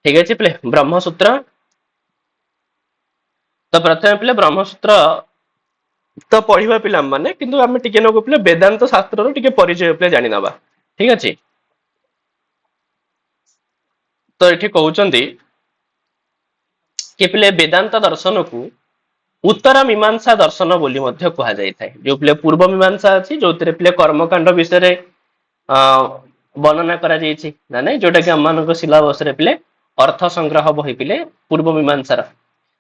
ठीक अच्छे पिले ब्रह्मसूत्र। तो प्रथम पिले ब्रह्मसूत्र तो पढ़िबा पिला माने किंतु आमे टिके नगो पिले वेदांत शास्त्र रो टिके परिचय पिले जानि नबा। ठीक अछि। तो एठी कहउचंदी कि पिले वेदांत दर्शन को उत्तर मीमांसा दर्शन बोली मध्य कहा जाय थाए। जो पिले पूर्व मीमांसा अछि जोतिरे पिले कर्मकांड विषय रे वर्णना करा जायछि ना नै जोटा कि हम मानको सिलेबस रे पिले अर्थ संग्रह बही पिले पूर्व मीमांसा रा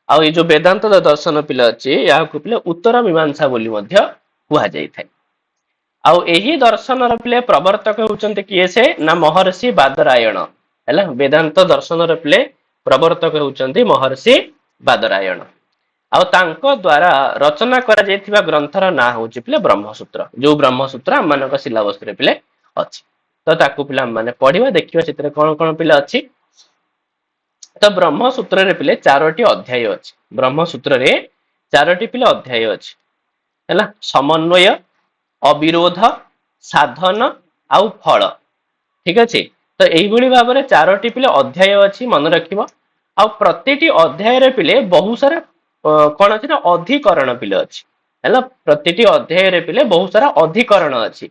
आ ये जो वेदांत दर्शन पिले अछि या को पिले उत्तर मीमांसा बोली मध्य कहा जाय थाए। आ एही दर्शन र पिले प्रवर्तक होचंते किए से ना महर्षि बादरायण हैला। वेदांत दर्शन र पिले प्रवर्तक होचंती महर्षि बादरायण। आ तांको द्वारा रचना करा जायथिबा ग्रंथर ना होची पिले ब्रह्मसूत्र। जो ब्रह्मसूत्र हम मानक सिलेबस रे पिले अछि। तो ताकू पिला हम माने पढ़िबा देखिबा चित्र कोन कोन पिले अछि। तो ब्रह्मसूत्र रे पिले 4टी अध्याय अछि। ब्रह्मसूत्र रे 4टी पिले अध्याय अछि हैला। समन्वय, अविरोध, साधन आउ फल। ठीक अछि। तो एई भली भाबरे 4टी पिले अध्याय अछि मन रखिबो। आ प्रतिटी अध्याय रे पिले बहुत सारा कोन अछि ना अधिकरण पिले अछि हैला। प्रतिटी अध्याय रे पिले बहुत सारा अधिकरण अछि।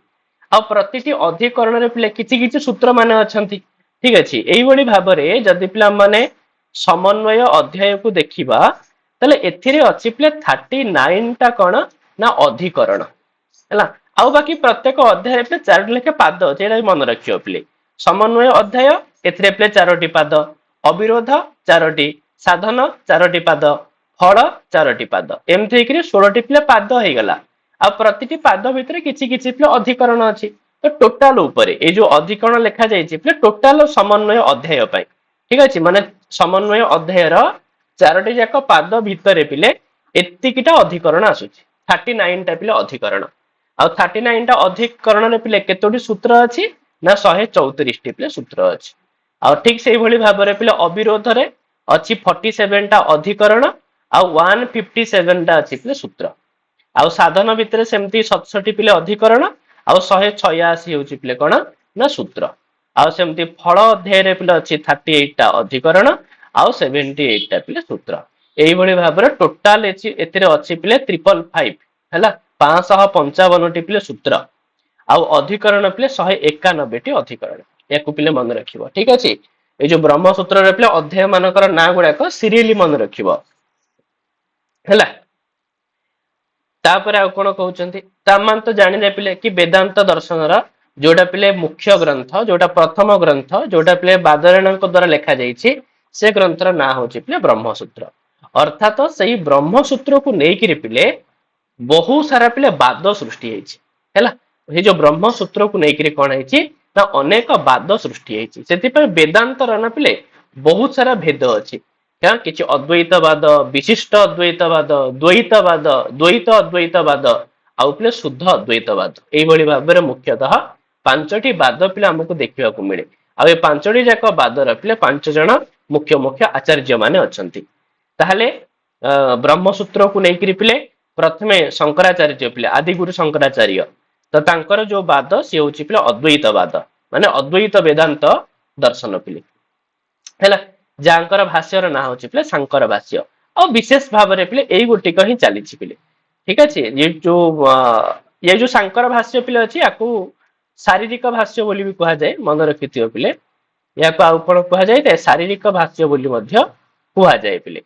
आ प्रतिटी अधिकरण रे पिले किछि किछि सूत्र माने अछंती। ठीक अछि। एई भली भाबरे जदि पिला माने समन्वय अध्याय को देखिबा तले एथिरे अछि पिले 39 टा कोन ना अधिकरण हैला। आउ बाकी प्रत्येक अध्याय पे 4टी लेखे पाद अछि एटा मन रखियो पिले। समन्वय अध्याय एथिरे पिले 4टी पाद, अविरोध 4टी, साधन 4टी पाद, फल 4टी पाद, एमथि हेकरी 16टी पिले पाद हे गला। आ प्रतिटी पाद भितरे किछि किछि पिले अधिकरण अछि। तो टोटाल ऊपरे ए जो अधिकरण लेखा जायछि पिले टोटाल समन्वय अध्याय पय। ठीक अछि। माने समन्वय अध्याय र 4टी जाक पाद भितरे पिले एतिकिटा अधिकरण आसुछि। 39 टा पिले अधिकरण। आ 39 टा अधिकरण रे पिले केतोटी सूत्र अछि ना 134 टी पिले सूत्र अछि। आ ठीक सेही भली भाबरे पिले अविरोध रे अछि 47 टा अधिकरण आ 157 टा अछि पिले सूत्र। आ साधन भितरे सेमति 67 पिले अधिकरण आ 186 होछि पिले कोन ना सूत्र। आ सेमति फल अध्याय रे पिले अछि 38 टा अधिकरण आ 78 टा पिले सूत्र। एई भली भाबरे टोटाल एथिरे अछि पिले 555 हैला। 555 टी पिले सूत्र। आउ अधिकरण पिले 191 टी अधिकरण। याकू पिले मन रखिबो। ठीक अछि। ए जो ब्रह्मसूत्र रे पिले अध्याय मानकर ना गुडा को सीरियली मन रखिबो हैला। तापर आ कोन कहउचंती तामान तो जानि पिले कि वेदांत दर्शन रा जोटा पिले मुख्य ग्रंथ जोटा प्रथम ग्रंथ जोटा पिले बादरायण द्वारा लेखा जायछि से ग्रंथर ना होछि पिले ब्रह्मसूत्र। अर्थात सेही ब्रह्मसूत्र को नेकिरि पिले बहुत सारा पिले वाद सृष्टि ହେଇଛି ହେଲା। ए जो ब्रह्मसूत्र को नेकिरि कोन ହେଇଛି ना अनेक वाद सृष्टि ହେଇଛି। सेति पर वेदांत रा ना पिले बहुत सारा भेद अछि। क्या किछि अद्वैतवाद, विशिष्ट अद्वैतवाद, द्वैतवाद, द्वैत अद्वैतवाद आउ पिले शुद्ध अद्वैतवाद। एई भली भाबरे मुख्यतः 5टी वाद पिले हमकु देखिବାକୁ मिले। आ ए 5टी जाक वाद रा पिले 5 जण मुख्य मुख्य आचार्य माने अछंती। ताहले ब्रह्मसूत्र को नेकिरि पिले प्रथमे शंकराचार्य पिले आदिगुरु शंकराचार्य तो तांकर जो वाद से होछि पिले अद्वैतवाद माने अद्वैत वेदांत दर्शन पिले हैला। जांकर भाष्यर ना होछि पिले शंकर भाष्य। और विशेष भाव रे पिले एई गोटी कहि चलीछि पिले। ठीक अछि। ये जो शंकर भाष्य पिले अछि याकू शारीरिक भाष्य बोली भी कहा जाए मन रखिथियो पिले। याकू आउ कोन कहा जाए शारीरिक भाष्य बोली मध्य कहा जाए पिले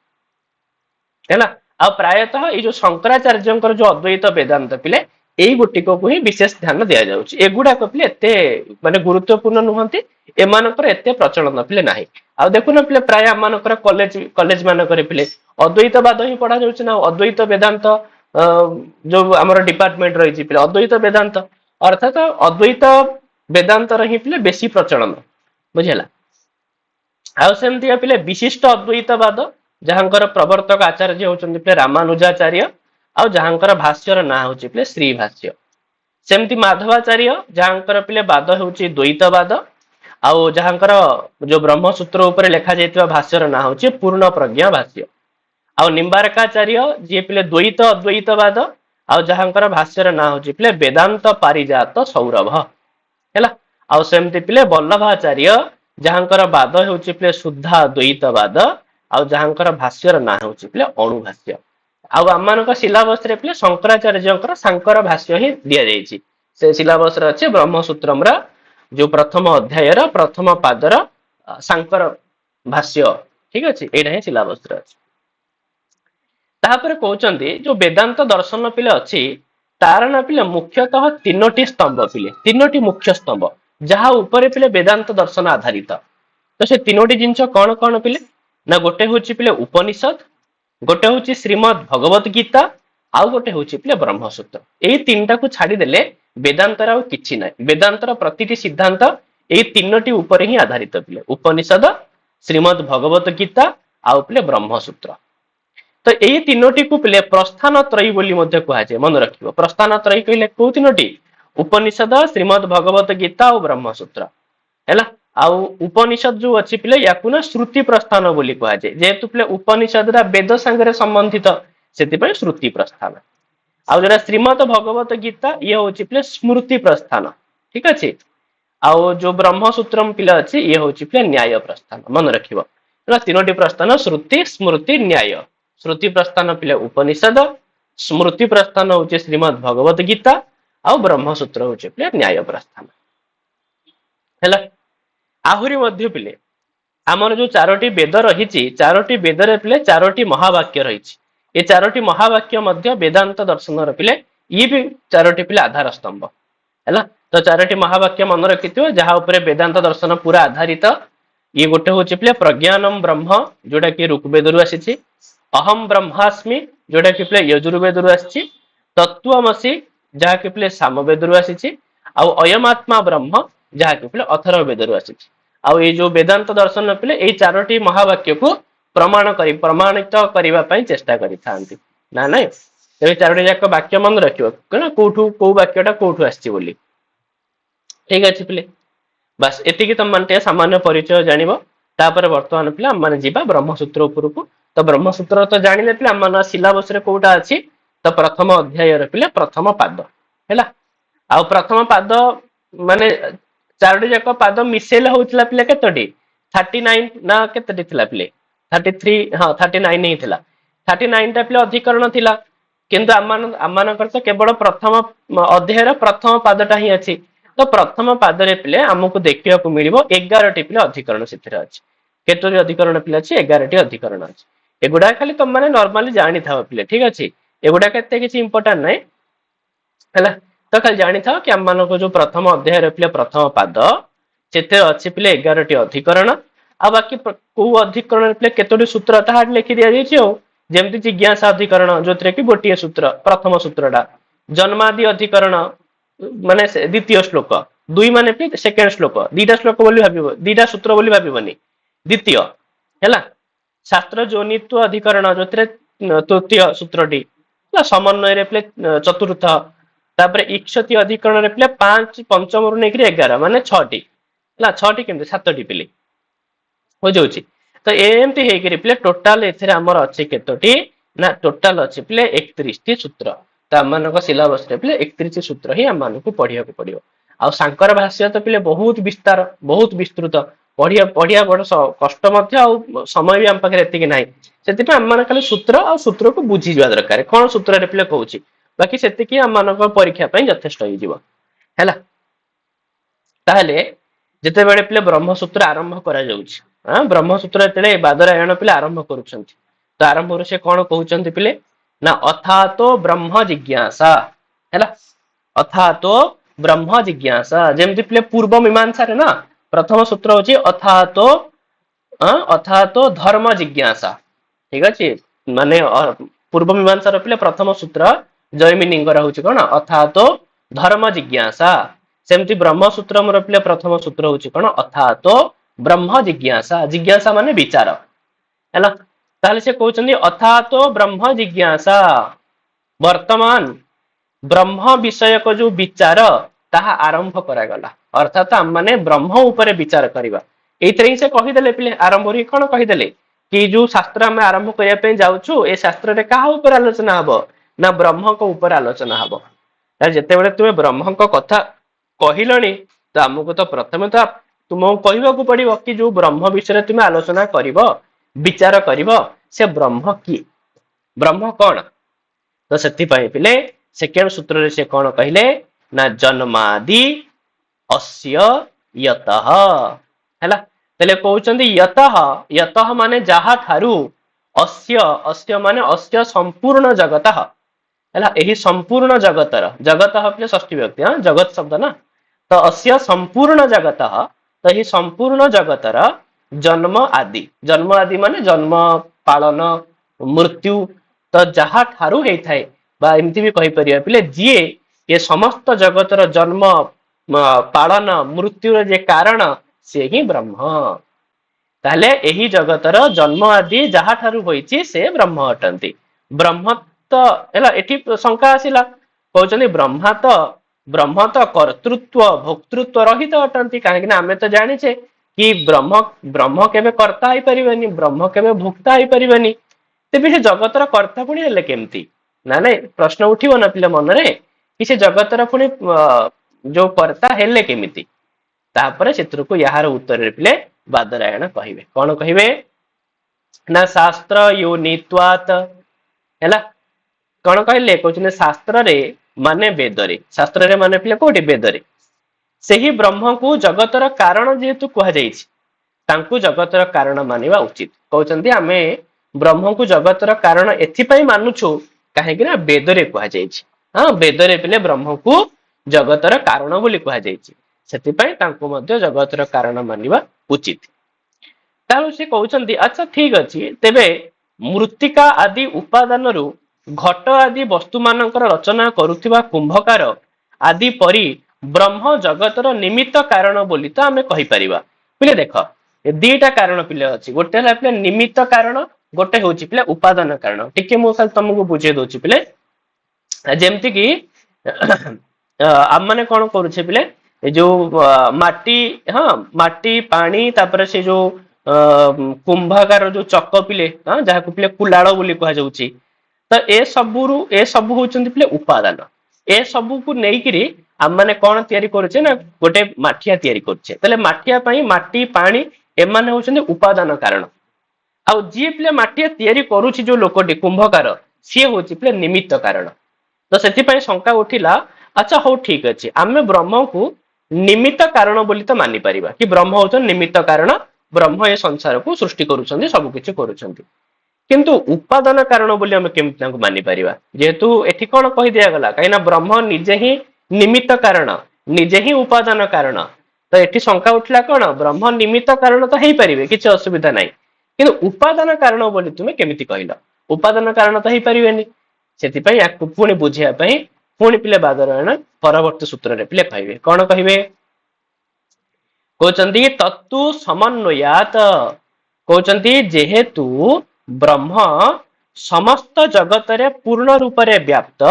हैला। आ प्रायतः ये जो शंकराचार्यंकर जो अद्वैत वेदांत पिले एई गोटिक को ही विशेष ध्यान दिया जाउछि। एगुडा को पिले एते माने गुरुत्वपूर्ण नुहंती एमानकर एते प्रचलन पिले नाही। आ देखुन पिले प्राय आमानकर कॉलेज मानकर पिले अद्वैतवाद ही पढ़ा जाउछि ना अद्वैत वेदांत जो हमर डिपार्टमेंट रहिछि पिले अद्वैत वेदांत अर्थात अद्वैत वेदांत रही पिले बेसी प्रचलन बुझिला। आ सेमति पिले विशिष्ट अद्वैतवाद जहांकर प्रवर्तक आचार्य होचंदी पिले रामानुजाचार्य आ जहांकर भाष्यर ना होछि पिले श्री भाष्य। सेमति माधवाचार्य जहांकर पिले वाद होछि द्वैतवाद आउ जहांकर जो ब्रह्मसूत्र ऊपर लेखा जायतिबा भाष्यर ना होछि पूर्ण प्रज्ञा भाष्य। आउ निम्बारकाचार्य जे पिले द्वैत अद्वैतवाद आउ जहांकर भाष्यर ना होछि पिले वेदांत पारिजात सौरभ हैला। आउ सेमति पिले वल्लभाचार्य ଯାହାଙ୍କର ବାଦ ହେଉଛି ପିଲେ ଶୁଦ୍ଧା ଦ୍ୱୈତବାଦ ଆଉ ଯାହାଙ୍କର ଭାଷ୍ୟର ନାଁ ହେଉଛି ପିଲେ ଅଣୁଭାଷ୍ୟ। ଆଉ ଆମମାନଙ୍କ ସିଲାବସ ରେ ପିଲେ ଶଙ୍କରାଚାର୍ଯ୍ୟଙ୍କର ସାଙ୍କର ଭାଷ୍ୟ ହିଁ ଦିଆଯାଇଛି। ସେ ସିଲାବସ ରେ ଅଛି ବ୍ରହ୍ମସୂତ୍ରମର ଯୋଉ ପ୍ରଥମ ଅଧ୍ୟାୟର ପ୍ରଥମ ପାଦର ସାଙ୍କର ଭାଷ୍ୟ। ଠିକ ଅଛି, ଏଇଟା ହିଁ ସିଲାବସ ରେ ଅଛି। ତାପରେ କହୁଛନ୍ତି ଯୋଉ ବେଦାନ୍ତ ଦର୍ଶନ ପିଲେ ଅଛି ତାର ନା ପିଲେ ମୁଖ୍ୟତଃ ତିନୋଟି ସ୍ତମ୍ଭ ପିଲେ, ତିନୋଟି ମୁଖ୍ୟ ସ୍ତମ୍ଭ ଯାହା ଉପରେ ପିଲେ ବେଦାନ୍ତ ଦର୍ଶନ ଆଧାରିତ। ତ ସେ ତିନୋଟି ଜିନିଷ କଣ କଣ ପିଲେ? ନା ଗୋଟେ ହଉଛି ପିଲେ ଉପନିଷଦ, ଗୋଟେ ହଉଛି ଶ୍ରୀମଦ୍ ଭଗବତ ଗୀତା, ଆଉ ଗୋଟେ ହଉଛି ପିଲେ ବ୍ରହ୍ମସୂତ୍ର। ଏଇ ତିନିଟାକୁ ଛାଡିଦେଲେ ବେଦାନ୍ତର ଆଉ କିଛି ନାହିଁ। ବେଦାନ୍ତର ପ୍ରତିଟି ସିଦ୍ଧାନ୍ତ ଏଇ ତିନୋଟି ଉପରେ ହିଁ ଆଧାରିତ ପିଲେ, ଉପନିଷଦ, ଶ୍ରୀମଦ୍ ଭଗବତ ଗୀତା ଆଉ ପିଲେ ବ୍ରହ୍ମସୂତ୍ର। ତ ଏଇ ତିନୋଟିକୁ ପିଲେ ପ୍ରସ୍ଥାନ ତ୍ରୟୀ ବୋଲି ମଧ୍ୟ କୁହାଯାଏ। ମନେ ରଖିବ, ପ୍ରସ୍ଥାନ ତ୍ରୟୀ କହିଲେ କୋଉ ତିନୋଟି? ଉପନିଷଦ, ଶ୍ରୀମଦ୍ ଭଗବତ ଗୀତା ଆଉ ବ୍ରହ୍ମସୂତ୍ର ହେଲା। ଆଉ ଉପନିଷଦ ଯୋଉ ଅଛି ପିଲେ ୟାକୁ ନା ଶ୍ରୁତି ପ୍ରସ୍ଥାନ ବୋଲି କୁହାଯାଏ। ଯେହେତୁ ପିଲେ ଉପନିଷଦଟା ବେଦ ସାଙ୍ଗରେ ସମ୍ବନ୍ଧିତ, ସେଥିପାଇଁ ଶ୍ରୁତି ପ୍ରସ୍ଥାନ। ଆଉ ଯୋଉଟା ଶ୍ରୀମଦ୍ ଭଗବତ ଗୀତା ଇଏ ହଉଛି ପିଲେ ସ୍ମୃତି ପ୍ରସ୍ଥାନ। ଠିକ ଅଛି। ଆଉ ଯୋଉ ବ୍ରହ୍ମସୂତ୍ରମ ପିଲା ଅଛି ଇଏ ହଉଛି ପିଲେ ନ୍ୟାୟ ପ୍ରସ୍ଥାନ। ମନେ ରଖିବ, ତିନୋଟି ପ୍ରସ୍ଥାନ ଶ୍ରୁତି, ସ୍ମୃତି, ନ୍ୟାୟ। ଶ୍ରୁତି ପ୍ରସ୍ଥାନ ପିଲେ ଉପନିଷଦ, ସ୍ମୃତି ପ୍ରସ୍ଥାନ ହଉଛି ଶ୍ରୀମଦ୍ ଭଗବତ ଗୀତା ଆଉ ବ୍ରହ୍ମସୂତ୍ର ହଉଛି ପିଲେ ନ୍ୟାୟ ପ୍ରସ୍ଥାନ ହେଲା। ଆହୁରି ମଧ୍ୟ ପିଲେ ଆମର ଯୋଉ ଚାରୋଟି ବେଦ ରହିଛି, ଚାରୋଟି ବେଦରେ ପିଲେ ଚାରୋଟି ମହାବାକ୍ୟ ରହିଛି। ଏ ଚାରୋଟି ମହାବାକ୍ୟ ମଧ୍ୟ ବେଦାନ୍ତ ଦର୍ଶନର ପିଲେ ଇଏ ବି ଚାରୋଟି ପିଲେ ଆଧାର ସ୍ତମ୍ଭ ହେଲା। ତ ଚାରୋଟି ମହାବାକ୍ୟ ମନେ ରଖିଥିବ ଯାହା ଉପରେ ବେଦାନ୍ତ ଦର୍ଶନ ପୁରା ଆଧାରିତ। ଇଏ ଗୋଟେ ହଉଛି ପିଲେ ପ୍ରଜ୍ଞାନମ ବ୍ରହ୍ମ, ଯୋଉଟା କି ଋଗ୍ବେଦରୁ ଆସିଛି। ଅହମ ବ୍ରହ୍ମାସ୍ମି, ଯୋଉଟା କି ପିଲେ ୟଜୁର୍ବେଦରୁ ଆସିଛି। ତତ୍ୱମସି, ଯାହାକି ପିଲେ ସାମବେଦରୁ ଆସିଛି। ଆଉ ଅୟମାତ୍ମା ବ୍ରହ୍ମ, ଯାହାକି ପିଲେ ଅଥର୍ବ ବେଦରୁ ଆସିଛି। ଆଉ ଏଇ ଯୋଉ ବେଦାନ୍ତ ଦର୍ଶନ ପିଲେ ଏଇ ଚାରୋଟି ମହାବାକ୍ୟକୁ ପ୍ରମାଣିତ କରିବା ପାଇଁ ଚେଷ୍ଟା କରିଥାନ୍ତି। ନା ନାଇଁ, ତେବେ ଚାରୋଟି ଯାକ ବାକ୍ୟ ମନେ ରଖିବ କୋଉଠୁ କୋଉ ବାକ୍ୟଟା କୋଉଠୁ ଆସିଛି ବୋଲି। ଠିକ ଅଛି ପିଲେ, ବାସ୍ ଏତିକି ତମମାନେ ଟିକେ ସାମାନ୍ୟ ପରିଚୟ ଜାଣିବ। ତାପରେ ବର୍ତ୍ତମାନ ପିଲା ଆମମାନେ ଯିବା ବ୍ରହ୍ମସୂତ୍ର ଉପରକୁ। ତ ବ୍ରହ୍ମସୂତ୍ର ତ ଜାଣିଲେ ପିଲା ଆମ ସିଲାବସ ରେ କୋଉଟା ଅଛି? ତ ପ୍ରଥମ ଅଧ୍ୟାୟରେ ପିଲେ ପ୍ରଥମ ପାଦ ହେଲା। ଆଉ ପ୍ରଥମ ପାଦ ମାନେ ଚାରୋଟି ଯାକ ପାଦ ମିଶେଇଲେ ହଉଥିଲା ପିଲା କେତୋଟି? 39 ନା କେତୋଟି ଥିଲା ପିଲେ? 33, ହଁ 39 ହିଁ ଥିଲା। 39 ଟା ପିଲା ଅଧିକରଣ ଥିଲା। କିନ୍ତୁ ଆମମାନଙ୍କର ତ କେବଳ ପ୍ରଥମ ଅଧ୍ୟାୟର ପ୍ରଥମ ପାଦଟା ହିଁ ଅଛି। ତ ପ୍ରଥମ ପାଦରେ ପିଲେ ଆମକୁ ଦେଖିବାକୁ ମିଳିବ 11ଟି ପିଲା ଅଧିକରଣ ସେଥିରେ ଅଛି। କେତୋଟି ଅଧିକରଣ ପିଲା ଅଛି? 11ଟି ଅଧିକରଣ ଅଛି। ଏଗୁଡା ଖାଲି ତମମାନେ ନର୍ମାଲି ଜାଣିଥାଅ ପିଲେ, ଠିକ ଅଛି। ଏଗୁଡାକ ଏତେ କିଛି ଇମ୍ପୋର୍ଟାଣ୍ଟ ନାହିଁ ହେଲା। ତ ଖାଲି ଜାଣିଥାଅ କି ଆମମାନଙ୍କ ଯୋଉ ପ୍ରଥମ ଅଧ୍ୟାୟରେ ପିଲେ ପ୍ରଥମ ପାଦ, ସେଥିରେ ଅଛି ପିଲେ 11ଟି ଅଧିକରଣ। ଆଉ ବାକି କୋଉ ଅଧିକରଣରେ ପିଲେ କେତୋଟି ସୂତ୍ର ତାହା ଲେଖି ଦିଆଯାଇଛି। ଆଉ ଯେମିତି ଜିଜ୍ଞାସା ଅଧିକରଣ, ଯୋଉଥିରେ କି ଗୋଟିଏ ସୂତ୍ର, ପ୍ରଥମ ସୂତ୍ରଟା। ଜନ୍ମାଦି ଅଧିକରଣ ମାନେ ଦ୍ଵିତୀୟ ଶ୍ଲୋକ, ଦୁଇ ମାନେ ସେକେଣ୍ଡ ଶ୍ଲୋକ, ଦିଟା ଶ୍ଲୋକ ବୋଲି ଭାବିବ, ଦିଟା ସୂତ୍ର ବୋଲି ଭାବିବନି, ଦ୍ଵିତୀୟ ହେଲା। ଶାସ୍ତ୍ର ଯୋନିତ୍ୱ ଅଧିକରଣ, ଯୋଉଥିରେ ତୃତୀୟ ସୂତ୍ରଟି ସମନ୍ୱୟରେ ପିଲେ ଚତୁର୍ଥ। ତାପରେ ଇକ୍ଷତି ଅଧିକରଣରେ ପିଲେ 5 ପଞ୍ଚମରୁ ନେଇକରି 11 ମାନେ 6ଟି ହେଲା। 6ଟି କେମିତି 7ଟି ପିଲେ ବୁଝଉଛି। ତ ଏମିତି ହେଇକରି ପିଲେ ଟୋଟାଲ ଏଥିରେ ଆମର ଅଛି କେତୋଟି? ନା ଟୋଟାଲ ଅଛି ପିଲେ 31ଟି ସୂତ୍ର। ତ ଆମମାନଙ୍କ ସିଲାବସ ରେ ପିଲେ 31 ସୂତ୍ର ହିଁ ଆମମାନଙ୍କୁ ପଢିବାକୁ ପଡିବ। ଆଉ ସାଙ୍କର ଭାଷ୍ୟ ତ ପିଲେ ବହୁତ ବିସ୍ତାର, ବହୁତ ବିସ୍ତୃତ। ପଢିବା ବଡ କଷ୍ଟ ମଧ୍ୟ, ଆଉ ସମୟ ବି ଆମ ପାଖରେ ଏତିକି ନାହିଁ। ସେଥିପାଇଁ ଆମମାନେ ଖାଲି ସୂତ୍ର ଆଉ ସୂତ୍ରକୁ ବୁଝିଯିବା ଦରକାର, କଣ ସୂତ୍ରରେ ପିଲେ କହୁଛି। ବାକି ସେତିକି ଆମମାନଙ୍କ ପରୀକ୍ଷା ପାଇଁ ଯଥେଷ୍ଟ ହେଇଯିବ ହେଲା। ତାହେଲେ ଯେତେବେଳେ ପିଲେ ବ୍ରହ୍ମସୂତ୍ର ଆରମ୍ଭ କରାଯାଉଛି, ବ୍ରହ୍ମସୂତ୍ର ଯେତେବେଳେ ବାଦରାୟଣ ପିଲେ ଆରମ୍ଭ କରୁଛନ୍ତି, ତ ଆରମ୍ଭରୁ ସେ କଣ କହୁଛନ୍ତି ପିଲେ? ନା ଅଥାତୋ ବ୍ରହ୍ମ ଜିଜ୍ଞାସା ହେଲା। ଅଥାତୋ ବ୍ରହ୍ମ ଜିଜ୍ଞାସା, ଯେମିତି ପିଲେ ପୂର୍ବ ମୀମାଂସାରେ ନା ପ୍ରଥମ ସୂତ୍ର ହଉଛି ଅଥାତୋ ଧର୍ମ ଜିଜ୍ଞାସା। ଠିକ ଅଛି, ମାନେ ପୂର୍ବ ମୀମାଂସାର ପିଲେ ପ୍ରଥମ ସୂତ୍ର ଜୈମିନୀଙ୍କର ହଉଛି କଣ? ଅଥାତୋ ଧର୍ମ ଜିଜ୍ଞାସା। ସେମିତି ବ୍ରହ୍ମସୂତ୍ର ମୋର ପିଲେ ପ୍ରଥମ ସୂତ୍ର ହଉଛି କଣ? ଅଥାତୋ ବ୍ରହ୍ମ ଜିଜ୍ଞାସା। ଜିଜ୍ଞାସା ମାନେ ବିଚାର ହେଲା। ତାହେଲେ ସେ କହୁଛନ୍ତି ଅଥାତୋ ବ୍ରହ୍ମ ଜିଜ୍ଞାସା, ବର୍ତ୍ତମାନ ବ୍ରହ୍ମ ବିଷୟକ ଯୋଉ ବିଚାର ତାହା ଆରମ୍ଭ କରାଗଲା। ଅର୍ଥାତ ଆମମାନେ ବ୍ରହ୍ମ ଉପରେ ବିଚାର କରିବା। ଏଇଥିରେ ହିଁ ସେ କହିଦେଲେ ପିଲେ, ଆରମ୍ଭରୁ ହିଁ କଣ କହିଦେଲେ? କି ଯୋଉ ଶାସ୍ତ୍ର ଆମେ ଆରମ୍ଭ କରିବା ପାଇଁ ଯାଉଛୁ, ଏ ଶାସ୍ତ୍ରରେ କାହା ଉପରେ ଆଲୋଚନା ହବ? ନା ବ୍ରହ୍ମଙ୍କ ଉପରେ ଆଲୋଚନା ହବ। ଯେତେବେଳେ ତୁମେ ବ୍ରହ୍ମଙ୍କ କଥା କହିଲଣି, ତ ଆମକୁ ତ ପ୍ରଥମେ ତ तुमको कहवाक पड़ो कि जो ब्रह्म विषय तुम आलोचना कर विचार कर से ब्रह्म किए ब्रह्म कौन तो से पिले सेकेंड सूत्र से कौन कहले ना जन्मादि अस्य यतः हैला तले कहउचंदी यतः यतः माने जहा थारु अस्य अस्य माने अस्य संपूर्ण जगतः हैला एही संपूर्ण जगतर जगतः प्ले षष्ठी व्यक्ति हां जगत शब्द ना तो अस्य संपूर्ण जगतः तो ही संपूर्ण जगतर जन्म आदि माने जन्म पालन मृत्यु तो जहा ठारू हे थाए बा एमती भी कहि परिया पिले जिए ये समस्त जगतर जन्म पालन मृत्यु जे कारण से ही ब्रह्म ताले एही जगतर जन्म आदि जहा ठारू होईची से ब्रह्म अटंती ब्रह्म तो एला एठी शंका आसिला कहउचनी ब्रह्म तो कर्तृत्व भोक्तृत्व रहित अटंती काहे ना हमें तो जानिछे कि ब्रह्म केबे कर्ता ही परिबनी ब्रह्म केबे भोक्ता ही परिबनी तेबे से जगतर कर्ता पुणी हेले केमती ना नहीं प्रश्न उठिबो ना पिले मन रे कि से जगतर पुणी जो कर्ता हेले केमिति तापर चित्र को यार उत्तर रे पिले बादरायण कहिबे कोन कहिबे ना शास्त्र योनित्वात हैला कौन कहले कहते शास्त्र रे माने वेद रे शास्त्र रे माने पिले कोठी वेद रे सेही ब्रह्म को जगतर कारण जेहेतु कह जाइछि तांकु जगतर कारण मानिबा उचित कहउचंदी आमे ब्रह्म को जगतर कारण एथिपई मानुछु काहे कि ना वेद रे कह जाइछि हां वेद रे पिले ब्रह्म को जगतर कारण बोली कह जाइछि सेथिपई तांकु मध्ये जगतर कारण मानिबा उचित तालो से कहउचंदी अच्छा ठीक अछि तेबे मृत्तिका आदि उपादान रु घट आदि वस्तु मानकर रचना करुथिबा कुंभकार आदि परी ब्रह्म जगतर निमित्त कारण बोली तो आमे कहि परिबा पिले देख ए दीटा कारण पिले अछि गोटे हला पिले निमित्त कारण गोटे होछि पिले उपादान कारण टिके मो खाली तुमको बुझे दोछि पिले जेमति कि आम माने कोन करूछे पिले ए जो माटी हां माटी पानी तापर से जो कुंभकार जो चक पिले हां जहा को पिले कुलाड़ बोली कहा जाउछि तो ए सब होचंदी पिले उपादान ए सब को नेइकिरी आम माने कोन तयारी करूछे ना गोटे माठिया तयारी करूछे तले माठिया पई माटी पानी ए माने होचंदी उपादान कारण आ जी पिले माठिया तयारी करूछि जो लोकटी कुंभकार सी होछि पिले निमित्त कारण तो सेति पई शंका उठिला अच्छा हो ठीक अछि आमे ब्रह्म को निमित्त कारण बोली तो मानि परिबा कि ब्रह्म होचन निमित्त कारण ब्रह्म ए संसार को सृष्टि करूछंदी सब किछि करूछंदी किंतु उपादान कारण बोली हम केमति तांको मानि परिबा जेहेतु एठी कोन कहि दिया गला काइना ब्रह्म निजे ही निमित्त कारण निजे ही उपादान कारण तो एठी शंका उठला कोन ब्रह्म निमित्त कारण तो हेई परिबे किछि असुविधा नाही किंतु उपादान कारण बोली तुमे केमिति कहिला उपादान कारण तो हेई परिबेनी सेति पई याकु पुणी बुझिया पई पुणी पिले बादरायण परवर्ती सूत्र रे पिले कहबे कोन कहिबे कहउचंदी तत्तु समन्वयात कहउचंदी जेहेतु ब्रह्म समस्त जगत रे पूर्ण रूप रे व्याप्त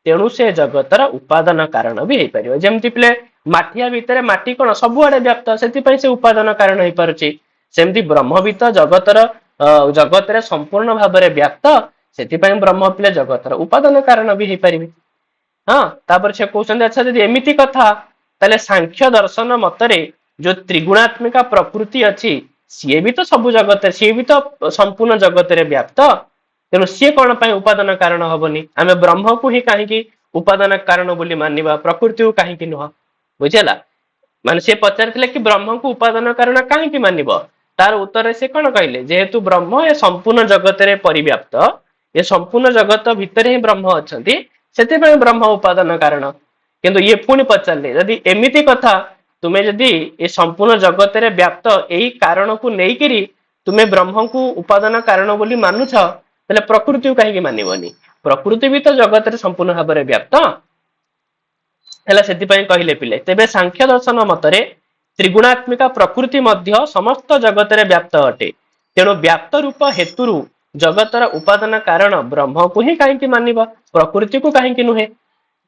तेणु से जगतर उपादान कारण भी हेई परिबो जेमति पिले माठिया भितरे माटी कोन सब आडे व्याप्त सेति पई से उपादान कारण हेई परछि सेमति ब्रह्म भी तो जगत रे संपूर्ण भाव रे व्याप्त सेति पई ब्रह्म पिले जगतर उपादान कारण भी हेई परिबे हां तापर से कहउचंदी अच्छा यदि एमिति कथा तले सांख्य दर्शन मतरे जो त्रिगुणात्मिका प्रकृति अछि सी भी तो सब जगत सी भी तो संपूर्ण जगत रे व्याप्त तेणु सी कौन पाई उपादान कारण हबनी आमे ब्रह्म को ही कहीं उपादान कारण बोली मानिबा प्रकृति को कहीं नुह बुझेला माने से पचारथिले कि ब्रह्म को उपादान कारण कहीं मानिब तार उत्तर से कौन कहले जेहेतु ब्रह्म ए संपूर्ण जगत रे परिव्याप्त ये संपूर्ण जगत भितर ही ब्रह्म अछंती सेते ब्रह्म उपादान कारण किंतु ये पुणी पचारले यदि एमिति कथा तुम्हें जदि ये संपूर्ण जगत रे व्याप्त यही कारण को नेइकिरी तुम्हें ब्रह्म को उपादान कारण बोली मानुछ तले प्रकृति को कहीं मानिबनी प्रकृति भी तो जगत रे संपूर्ण भाव रे व्याप्त हैला सेति पई कहिले पिले तेबे सांख्य दर्शन मतरे त्रिगुणात्मिका प्रकृति मध्य समस्त जगत रे व्याप्त अटे तेणु व्याप्त रूप हेतुरु जगतर उपादान कारण ब्रह्म को ही कहीं मानिबा प्रकृति को कहीं नुहे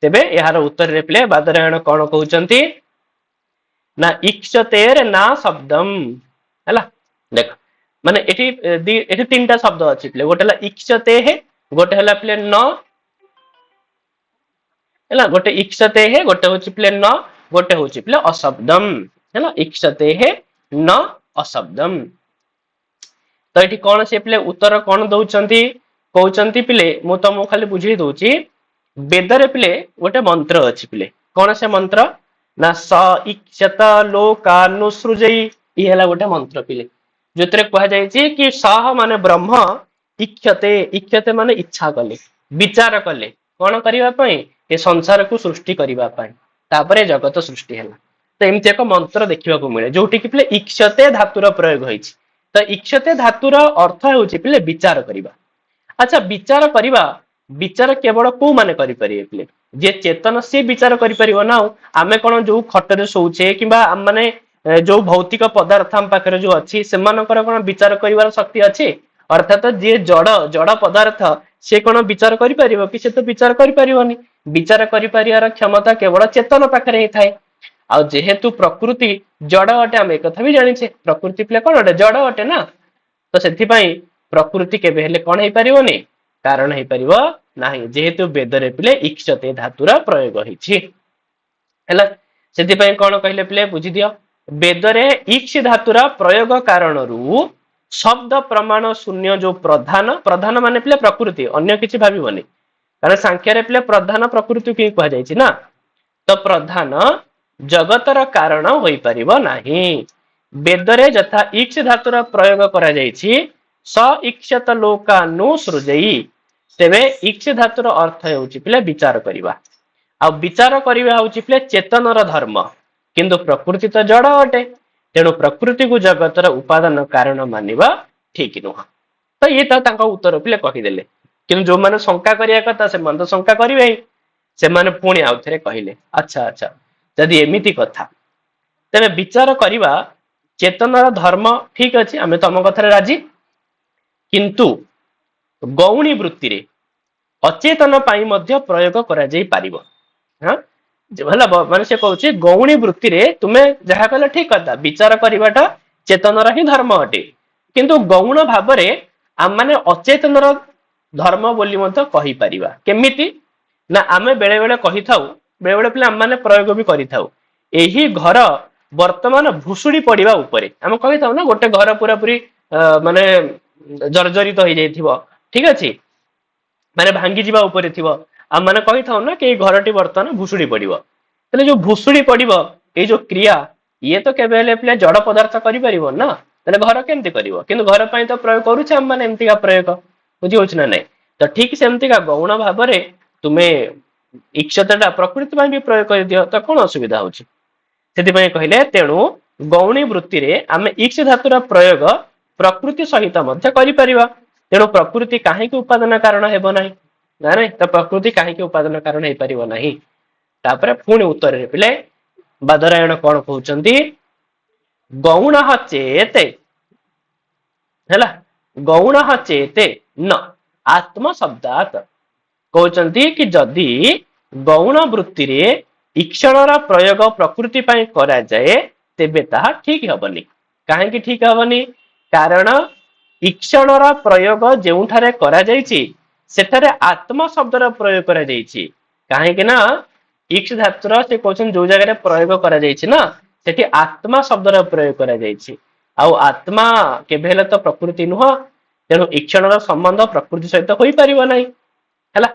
तेबे यार उत्तर रे पिले बादरायण कोन कहउचंती ना इक्षतेर ना शब्दम हैला देख माने एठी तीनटा शब्द अछि प्ले गोटे हला इक्षते है गोटे हला प्ले न हैला गोटे इक्षते है गोटे होछि प्ले न गोटे होछि प्ले अशब्दम ହେଲା ଇକ୍ଷତେ न अशब्दम। तो ये कौन से पिले उत्तर कौन दौरान कहते पिले मु तुमको खाली बुझे दूची वेदरे पिले गोटे मंत्र अच्छी पिले कौन से मंत्र ना स इक्षत लोकानुसृजई ये गोटे मंत्र पिले जो कहुई कि सह माने ब्रह्म इक्षते इक्षते माने इच्छा कले विचार कले कौन करने ये संसार को सृष्टि करने जगत सृष्टि है तो एमती एक मंत्र देखा मिले जो पिले इक्षते धातुर प्रयोग होती तो इक्षते धातुर अर्थ होची पिले विचार करिबा। अच्छा विचार करिबा विचार केवल को माने करि परिबे पिले जे चेतन से विचार करि परिबो ना आमे कोन जो खटरे सोउछे किबा हम माने जो भौतिक पदार्थ हम पाखरे जो अछि सेमानकर कोन विचार करिवार शक्ति अछि अर्थात जे जड़ जड़ पदार्थ से कोन विचार करि परिबो कि से तो विचार करि परिबोनी विचार करि परियार क्षमता केवल चेतन पाखरे ही थाए आ जेहेतु प्रकृति जड़ अटे आम एक भी जानी प्रकृति पिले कौन अटे जड़ अटे ना तो से प्रकृति केबे हेले कौन हो पारिबोनी कारण हो पारिबो नाही जेहेतु वेदरे पिले इक्षते धातुर प्रयोग होईछि हैला सेति पई कौन कहले पिले बुझी दियो वेदरे इक्ष धातुर प्रयोग कारणरू शब्द प्रमाण शून्य जो प्रधान प्रधान माने पिले प्रकृति अन्य किछि भाबिबोनी कारण सांख्य रे पिले प्रधान प्रकृति की कहा जायछि ना तो प्रधान जगतर कारण होई परिबो नाही वेदरे यथा इक्ष धातुर प्रयोग करा जायछि स इक्षत लोकानुसृजई तेबे इक्ष धातुर अर्थ हेउछि पिले विचार करिबा आ विचार करिबा होछि पिले चेतनर धर्म किंतु प्रकृति तो जड़ अटे तेणु प्रकृति को जगतर उपादान कारण मानिबा ठीक नुह तो ये तो तांका उत्तर पिले कहिदेले किंतु जो माने शंका करिया कथा से मन तो शंका करिवे से माने पुणी आउथरे कहिले अच्छा अच्छा यदि एमिति कथा तेरे विचार करिबा चेतनर धर्म ठीक अछि आमे तम कथारे राजी किंतु गौणी वृत्ति रे अचेतन पाई मध्य प्रयोग करा जाई पारिबो हां भला माने से कहउछि गौणी वृत्ति रे तुमे जहा कहले ठीक कथा विचार करिबाटा चेतनर ही धर्म अटे किंतु गौण भाव रे आम माने अचेतनर धर्म बोली मध्य कहि परिबा केमिति ना आमे बेले बेले कहि थाउ बेले बेले पिले आम माने प्रयोग भी करि थाउ एही घर वर्तमान भुसुड़ी पड़िबा उपरे आम कहि थाउ ना गोटे घर पूरा पूरी माने जर्जरित हो जाइथिबो ठीक अछि माने भांगी जिबा उपरे थिबो आम माने कहि थाउ ना कि घरटी वर्तमान भुसुड़ी पड़िबो तले जो भुसुड़ी पड़िबो ए जो क्रिया ये तो केबे हेले पिले जड़ पदार्थ करि परिबो ना तले घर केमति करिवो किंतु घर पई तो प्रयोग करूछ हम माने एमति का प्रयोग बुझि होछ ना नै तो ठीक सेमति का गौण भाव रे तुमे इक्षतटा प्रकृति पई भी प्रयोग कर दियो तो कोन असुविधा होछि सेति पई कहिले तेणु गौणी वृत्ति रे आमे इक्ष धातुर प्रयोग प्रकृति सहित मध्य करि परिबा तेणु प्रकृति काहे के उपादान कारण हेबो नाही ना रे तो प्रकृति काहे के उपादान कारण हे परिबो नाही तापरे पुणी उत्तर रे पिले बादरायण कोन कहउचंती गौणः चेते हैला गौणः चेते न आत्म शब्दात कहउचंती कि जदि गौण वृत्ति रे ईक्षणर प्रयोग प्रकृति पई करा जाए तेबे ताहा ठीक हबनी काहे कि ठीक हबनी कारण ईक्षणर प्रयोग जेउठारे करा जायछि सेठारे आत्मा शब्दर प्रयोग करा जायछि काहे कि ना इक्ष धातुर से कहउछन जो जगह रे प्रयोग करा जायछि ना सेठी आत्मा शब्दर प्रयोग करा जायछि आउ आत्मा केबेले तो प्रकृति नुह तेणु ईक्षणर संबंध प्रकृति सहित होई परिबो नाही हैला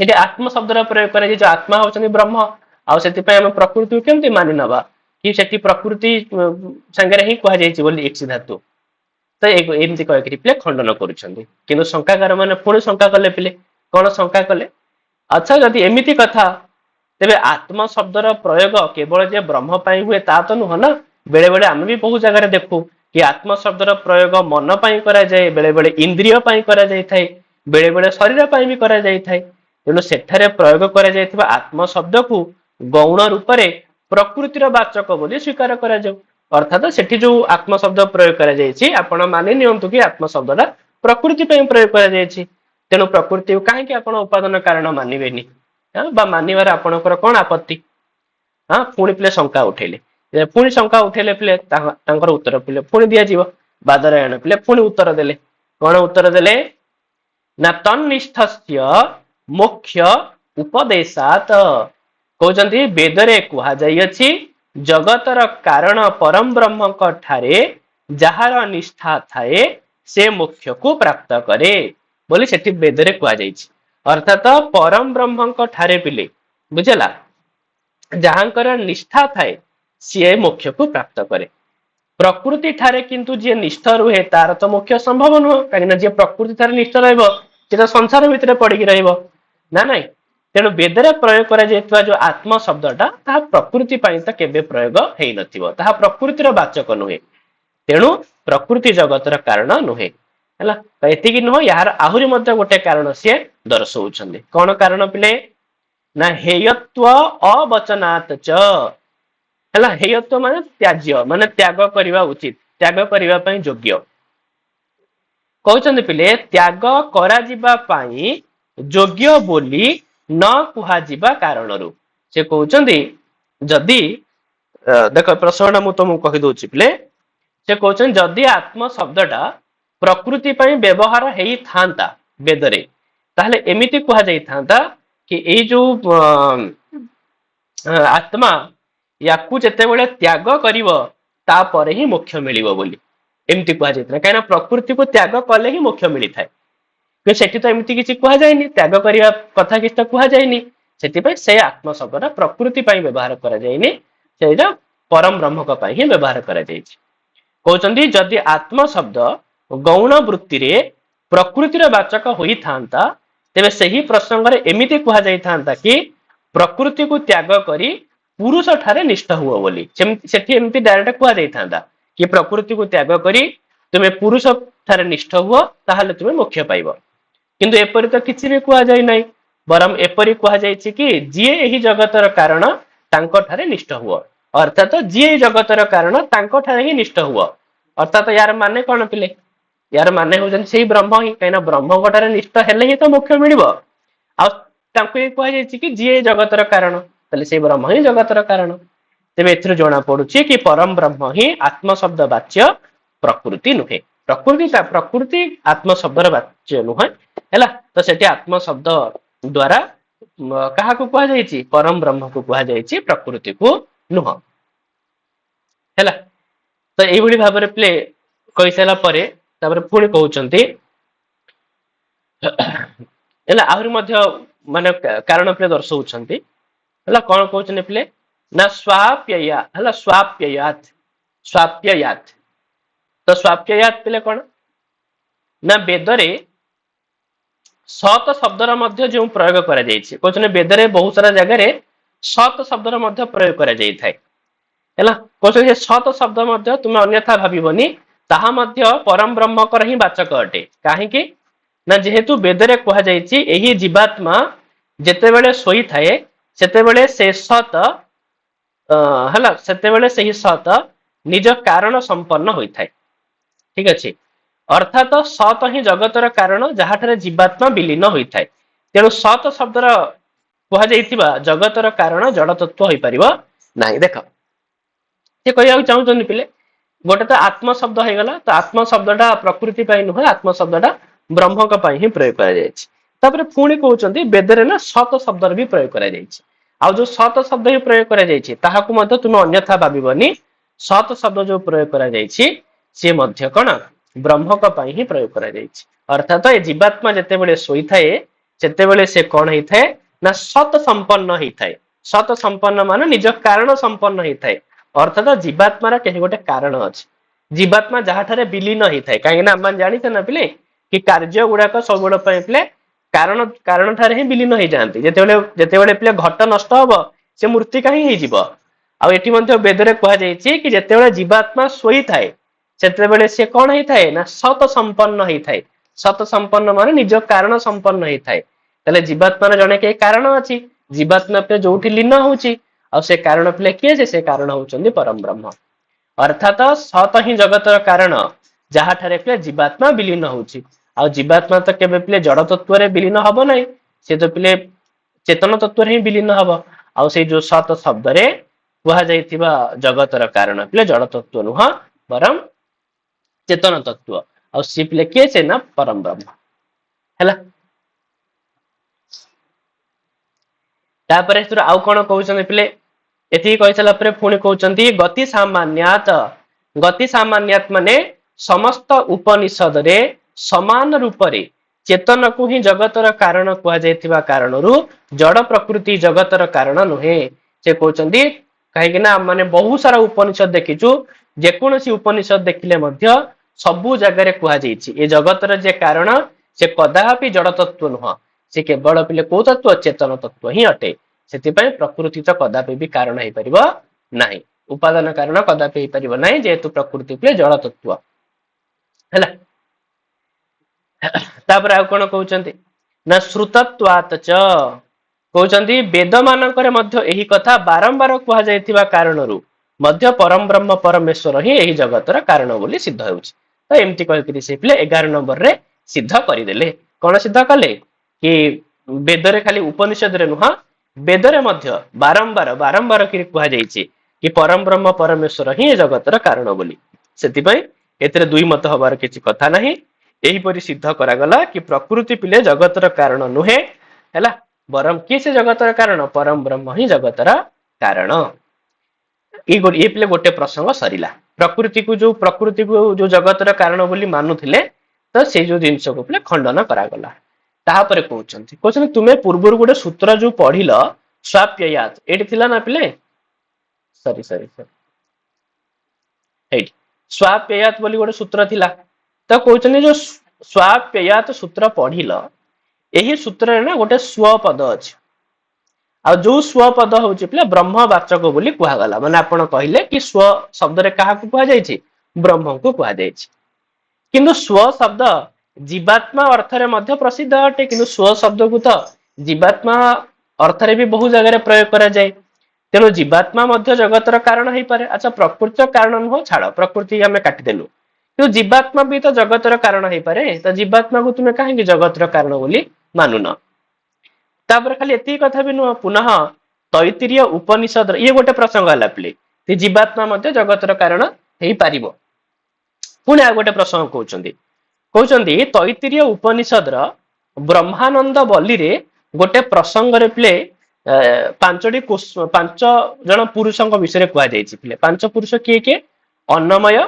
सेठी आत्मा शब्दर प्रयोग करा जायछि आत्मा होचनि ब्रह्म आउ सेति पय हम प्रकृति केमति मानि नबा कि सेठी प्रकृति संगे ही कहा जायछि बोली इक्ष धातु तो एमती कह पिले खंडन करुछंदी किंतु शंकाकार माने पुणी शंका कले पिले कौन शंका कले अच्छा जदि एमिति कथा तेबे आत्मा शब्दर प्रयोग केवल जे ब्रह्म पाई हुए ता तो नुह ना बेले बेले आमे भी बहुत जगह देखू कि आत्मा शब्दर प्रयोग मन पाई करा जाए बेले बेले इंद्रिय पाई करा जाय थाए बेले बेले शरीर पाई भी करा जाय थाए तेणु सेठारे प्रयोग करा जायथिबा आत्मा शब्द को गौण रूप रे प्रकृतिर वाचक बोली स्वीकार करा जाऊ अर्थात सेठी जो आत्मा शब्द प्रयोग करा जायछि आपण मानि नियंतु कि आत्मा शब्दटा प्रकृति पई प्रयोग करा जायछि तेणु प्रकृति काहे कि आपण उपादान कारण मानिबेनी बा मानिबार आपणकर कोन आपत्ति हां पुणी पिले शंका उठेले पुणी शंका उठेले पिले तांकर उत्तर पिले पुणी दिया जीव बादरायण पिले पुणी उत्तर देले कोन उत्तर देले ना तन्निष्ठस्य मुख्य उपदेशात कहउचंती वेदरे कुहा जायछि जगतर कारण परम ब्रह्म ठारे जार निष्ठा थाए से मोक्ष को प्राप्त करे बोली सेठी वेदरे कुआ जाइछि। अर्थात परम ब्रह्म ठारे पिले बुझला जहांकर निष्ठा थाए सी मोक्ष को प्राप्त करे। प्रकृति ठारे किंतु जे निष्ठ रुहे तार तो मोक्ष संभव नुह कहीं जे प्रकृति ठारे निष्ठ रही संसार भितर पड़ी ना नाई तेणु वेदरे प्रयोग करा जो आत्म शब्दटा ताहा प्रकृति पाई तो केबे प्रयोग हेई नथिबो ताहा प्रकृतिर वाचक नुहे तेणु प्रकृति जगतर कारण नुहे हैला तो एतिकी नुह यार आहुरी मध्य गोटे कारण सी दर्शौछन्ते कौन कारण पिले ना हेयत्व अवचनात् च हैला हेयत्व माने त्याज्य माने त्याग करिवा उचित त्याग करिवा पई योग्य कहउछन्ते पिले त्याग करा जिबा पई योग्य बोली न कुहा जिबा कारणरू से कहउछन्ते जदि देख प्रश्नटा मु तुमको कहि दोछि पिले से कहउछन जदि आत्म शब्दटा प्रकृति पई व्यवहार हेई थांता वेदरे ताहले एमिति कुहा जाई थांता कि ए जो आत्मा याकू जेतेबेले त्याग करिवो तापरे ही मोक्ष मिलिवो बोली एमिति कुहा जाई काना प्रकृति को त्याग कले ही मोक्ष मिली थाए कि सेठी तो एमिति किछि कुहा जायनि त्याग करिया कथा किछि कुहा जायनि सेठी पई से आत्म शब्दटा प्रकृति पई व्यवहार करा जायनि सेटा परम ब्रह्म का पई ही व्यवहार करा जायछि। कहउछन्ती जदि आत्म शब्द गौण वृत्ति रे प्रकृतिर वाचक होई थांता तेबे सही प्रसंग रे एमिति कुहा जाई थांता कि प्रकृति को त्याग करी पुरुष ठारे निष्ठ हुओ बोली सेठी एमिति डायरेक्ट कुहा जाई थांता कि प्रकृति को त्याग करी तुमे पुरुष ठारे निष्ठ हुओ ताहाले तुमे मोक्ष पाइबो किंतु एपरि तो किछि भी कुहा जाई नै बरम एपरि कुहा जाईछि कि जिए एही जगतर कारण तांको ठारे निष्ठ हुओ अर्थात जिए जगतर कारण तांको ठारे ही निष्ठ हुओ अर्थात यार माने कोन पिले यार माने होजन सेही ब्रह्म ही कहिना ब्रह्म ठारे निष्ठ हेले ही तो मोक्ष मिलिबो आ तांको ही कुहा जाईछि कि जिए जगतर कारण तले से ब्रह्म ही जगतर कारण तेबे एथिरो जणा पडुछि कि परम ब्रह्म ही आत्म शब्द वाच्य प्रकृति नुहे प्रकृति आत्म शब्दर वाच्य नुहे हैला तो सेठी आत्म शब्द द्वारा कहा को कुहा जाईछि परम ब्रह्म को कुहा जाईछि प्रकृति को नुह हैला तो एई भली भाबरे प्ले कहि साला परे तापर पुणी कहउचंती हैला आहुरी मध्य माने कारण प्ले दर्शौचंती हैला कोन कहउचने प्ले ना स्वाप्यया हैला स्वाप्ययात तो स्वाप्ययात प्ले कोन ना वेदरे सत शब्दर मध्य जो प्रयोग करा जायछि कहउचने वेदरे बहुत सारा जगह रे सत शब्दर मध्य प्रयोग करा जाय थाए हैला कहउचने सत शब्द मध्य तुमे अन्यथा भाबिबनी ताहा मध्य परम ब्रह्म कर ही वाचक अटे काहे कि ना जेहेतु वेदरे कहा जायछि एही जीवात्मा जेते बेले सोई थाए सेते बेले से सत हला सेते बेले सही सत निज कारण संपन्न होई थाए ठीक अछि अर्थात सत ही जगतर कारण जहाठरे जीवात्मा विलीन होई थाए तेणु सत शब्दर कहा जाइथिबा जगतर कारण जड़ तत्व होई परिबो नाही देख से कहया चाहउछन पिले गोटे तो आत्म शब्द हो गला तो आत्म शब्दटा प्रकृति पाई नुहे आत्म शब्दटा ब्रह्म का पाई ही प्रयोग करा जायछि तापर पुणी कहउछन्ती वेदरे ना सत शब्दर भी प्रयोग करा जायछि आ जो सत शब्द ही प्रयोग करा जायछि ताहाकु मध्य तुमे अन्यथा भाबिबनी सत शब्द जो प्रयोग करा जायछि से मध्य कोन ब्रह्म का पाई ही प्रयोग करा जायछि अर्थात ए जीवात्मा जेते बेले सोई थाए सेते बेले से कोन हेई थाए ना सत संपन्न हेई थाए सत संपन्न माने निज कारण संपन्न हेई थाए अर्थात जीवात्मार केही गोटे कारण अछि जीवात्मा जहाठारे विलीन हेई थाए काहे ना हम जानिते ना पिले कि कार्य गुडाक सब गुड पई पिले कारण ठारे ही विलीन हेई जानती जेते बेले पिले घट नष्ट हबो से मूर्ति काहे हेई जिवो आ एठी मध्य वेदरे कहा जायछि कि जेते बेले जीवात्मा सोई थाए सेते बेले से कोन हेई थाए ना सत संपन्न हेई थाए सत संपन्न माने निज कारण संपन्न हेई थाए तले जीवात्मार जने के कारण अछि जीवात्मा पे जोठी लीन होउछि आ से कारण पिले किए से कारण होउचंदी परम ब्रह्म अर्थात सत ही जगतर कारण जहाठारे पिले जीवात्मा विलीन होउछि आ जीवात्मा तो केबे पिले जड़ तत्व रे विलीन हबो नै से तो पिले चेतन तत्व रे ही विलीन हबो आ से जो सत शब्द रे कुहा जाइथिबा जगतर कारण पिले जड़ तत्व नुह परम चेतन तत्व आ सी पिले किए से ना परम ब्रह्म हैला तापर आउ कोन कहउछन पिले एति कहि साला परे पुणी कहउचंती गति सामान्यात माने समस्त उपनिषद रे समान रूप रे चेतन को ही जगतर कारण कुआ जायतिबा कारणरू जड़ प्रकृति जगतर कारण नुहे से कहउचंती कहीं ना माने बहुत सारा उपनिषद देखिचु जेकोसी उपनिषद देखिले मध्य सबु जगह कुआ जायछि ए जगतर जे कारण से कदापि जड़ तत्व नुह से केवल पिले को तत्व चेतन तत्व ही अटे सेतिपय प्रकृति तो कदापि भी कारण है परिबो नाही उपादान कारण कदापि है परिबो नाही जेतु प्रकृति पिले जड़ तत्व हैला तापर आ कोन कहउचंती ना श्रुतत्वात च कहउचंती वेद मानकरे मध्य एही कथा बारंबार कुआ जायतिबा कारणरू मध्य परम ब्रह्म परमेश्वर ही एही जगतर कारण बोली सिद्ध होउछि तो एमती कहि कि से पिले 11 नंबर रे सिद्ध करिदेले कोन सिद्ध कले कि वेद रे खाली उपनिषद रे नुहा वेद रे मध्य बारंबार बारंबार कि कुआ जायछि कि परम ब्रह्म परमेश्वर ही जगतर कारण बोली सेतिपय एतरे दुई मत हबार किछि कथा नाही एही परि सिद्ध करागला कि प्रकृति पिले जगतर कारण नुहे हैला बरम कि से जगतर कारण परम ब्रह्म ही जगतर कारण ये पिले गोटे प्रसंग सरिला प्रकृति को जो जगतर कारण बोली मानुथिले तो से जो जिंस को पिले खंडन करागला ताहापरे कहउचंती तुमे पूर्व गोटे सूत्र जो पढ़िल स्वाप्ययात एठी थिला ना पिले सॉरी सॉरी सॉरी एठी स्वाप्ययात बोली गोटे सूत्र थिला तो कहउचंती जो स्वाप्ययात सूत्र पढ़िल एही सूत्र रे ना गोटे स्व पद अछि आ जो स्व पद होछि पिले ब्रह्मवाचक बोली कुहा गला माने आपण कहिले कि स्व शब्द रे काहा को कुहा जाय छै ब्रह्म को कुहा जाय छै किंतु स्व शब्द जीवात्मा अर्थ रे मध्य प्रसिद्ध अटे किंतु स्व शब्द को तो जीवात्मा अर्थ रे भी बहुत जगह रे प्रयोग करा जाय तेनो जीवात्मा मध्य जगतर कारण है पारे अच्छा प्रकृति कारण हो छाड़ प्रकृति हमें काटी देलु किंतु जीवात्मा भी तो जगतर कारण है पारे तो जीवात्मा को तुमे काहे जगतर कारण बोली मानुन तापर खाली एती कथा भी नुह पुनः तैत्तिरीय उपनिषद ये गोटे प्रसंग हला प्ले जीवात्मा मध्य जगतर कारण हेई पारिबो पुणे आ गोटे प्रसंग कहउचंदी तैत्तिरीय उपनिषद र ब्रह्मानंद बलि रे गोटे प्रसंग रे प्ले पांच जन पुरुषों विषय कुआ जायछि प्ले पांच पुरुष किए के अन्नमय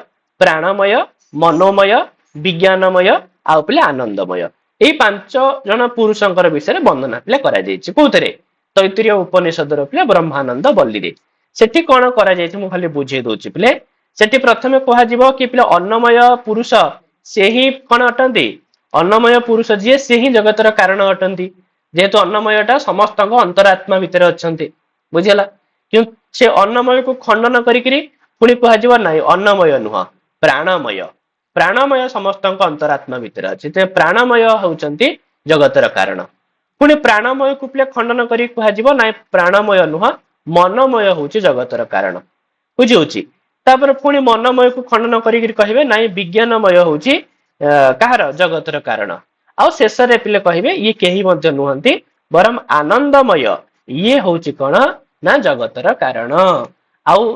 प्राणमय मनोमय विज्ञानमय आ प्ले आनंदमय एई पांच जन पुरुषंकर विषय वर्णना पिले करा जायछि कोथरे तैत्तिरीय उपनिषद रो पिले ब्रह्मानंद बल्ली रे सेठी कोन करा जायछि मु खाली बुझे दोछि पिले सेठी प्रथमे कहा जिवो कि पिले अन्नमय पुरुष से ही कोन अटंती अन्नमय पुरुष जे से ही जगतर कारण अटंती जेहेतु अन्नमयटा समस्तक अंतरात्मा भितर अछंती बुझिला कि से अन्नमय को खंडन करिकरी पुणी कहा जिवो नाही अन्नमय नुह प्राणमय प्राणमय समस्त अंतरात्मा भितर अच्छे ते प्राणमय होउचंती जगतर कारण पुणी प्राणमय को पिले खंडन करी कह ना प्राणमय नुह मनमय होउची जगतर कारण बुझी होउची तापर पुणी मनमय को खंडन करी कहिबे ना विज्ञानमय होउची कहार जगतर कारण आ शेष रे पिले कहिबे ये केही मध्य नुहंती बरम आनंदमय ये होउची कोन ना जगतर कारण आउ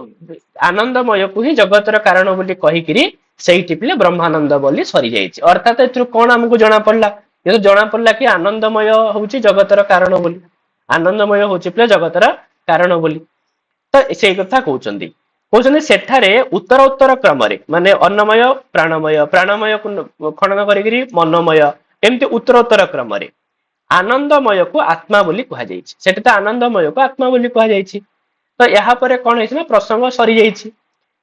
आनंदमय को ही जगतर कारण बोली कहिकरी सही टिपले ब्रह्मानंद बोली सरी जाइछि अर्थात एथु कोन हमकु जणा पड़ला ये तो जणा पड़ला कि आनंदमय होउछि जगतर कारण बोली आनंदमय होउछि प्ले जगतर कारण बोली तो सेही कथा कहउचंदी सेठारे उत्तर उत्तर क्रम रे माने अन्नमय प्राणमय को खंडन करिगिरी मनोमय एमती उत्तर उत्तर क्रम रे आनंदमय को आत्मा बोली कहा जाइछि सेटा तो आनंदमय को आत्मा बोली कहा जाइछि तो यहाँ पर कौन है प्रसंग सरी जाइछि